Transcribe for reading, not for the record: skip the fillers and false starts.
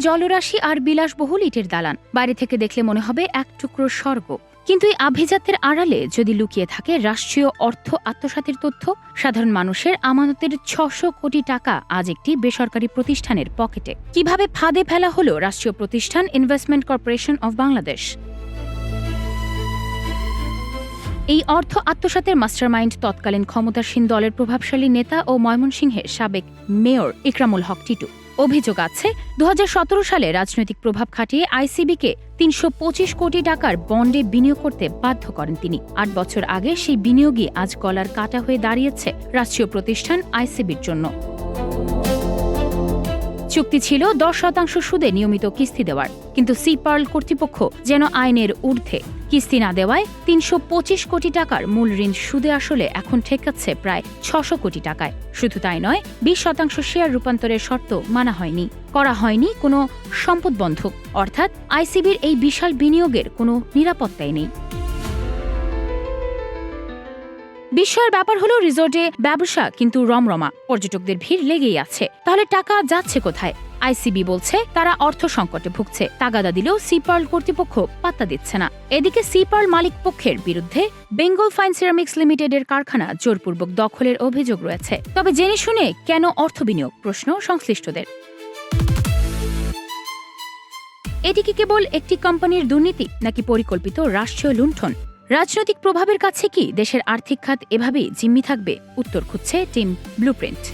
জলরাশি আর বিলাসবহুল ইটের দালান, বাইরে থেকে দেখলে মনে হবে এক টুকরো স্বর্গ। কিন্তু এই আভিজাত্যের আড়ালে যদি লুকিয়ে থাকে রাষ্ট্রীয় অর্থ আত্মসাতের তথ্য, সাধারণ মানুষের আমানতের ৬০০ কোটি টাকা আজ একটি বেসরকারি প্রতিষ্ঠানের পকেটে। কিভাবে ফাঁদে ফেলা হলো রাষ্ট্রীয় প্রতিষ্ঠান ইনভেস্টমেন্ট কর্পোরেশন অব বাংলাদেশ? এই অর্থ আত্মসাতের মাস্টারমাইন্ড তৎকালীন ক্ষমতাসীন দলের প্রভাবশালী নেতা ও ময়মনসিংহের সাবেক মেয়র ইকরামুল হক টিটু। অভিযোগ আছে ২০১৭ সালে রাজনৈতিক প্রভাব খাটিয়ে আইসিবিকে ৩২৫ কোটি টাকার বন্ডে বিনিয়োগ করতে বাধ্য করেন তিনি। ৮ বছর আগে সেই বিনিয়োগই আজ গলার কাটা হয়ে দাঁড়িয়েছে রাষ্ট্রীয় প্রতিষ্ঠান আইসিবির জন্য। চুক্তি ছিল ১০% সুদে নিয়মিত কিস্তি দেওয়ার, কিন্তু সিপার্ল কর্তৃপক্ষ যেন আইনের ঊর্ধ্বে। কিস্তি না দেওয়ায় ৩২৫ কোটি টাকার মূল ঋণ সুদে আসলে এখন ঠেকাচ্ছে প্রায় ৬০০ কোটি টাকায়। শুধু তাই নয়, ২০% শেয়ার রূপান্তরের শর্ত মানা হয়নি, করা হয়নি কোনো সম্পদ বন্ধক, অর্থাৎ আইসিবির এই বিশাল বিনিয়োগের কোনো নিরাপত্তাই নেই। বিস্ময়ের ব্যাপার হলো রিসোর্টে ব্যবসা কিন্তু রমরমা, পর্যটকদের ভিড় লেগেই আছে। তাহলে টাকা যাচ্ছে কোথায়? আইসিবি বলছে তারা অর্থ সংকটে ভুগছে, তাগাদা দিলেও সিপার্ল কর্তৃপক্ষ পাত্তা দিচ্ছে না। এদিকে সিপার্ল মালিক পক্ষের বিরুদ্ধে বেঙ্গল ফাইন সিরামিক্স লিমিটেডের কারখানা জোরপূর্বক দখলের অভিযোগ রয়েছে। তবে জেনে শুনে কেন অর্থ বিনিয়োগ, প্রশ্ন সংশ্লিষ্টদের। এটি কি কেবল একটি কোম্পানির দুর্নীতি, নাকি পরিকল্পিত রাষ্ট্রীয় লুণ্ঠন? রাজনৈতিক প্রভাবের কাছে কি দেশের আর্থিক খাত এভাবেই জিম্মি থাকবে? উত্তর খুঁজছে টিম ব্লুপ্রিন্ট।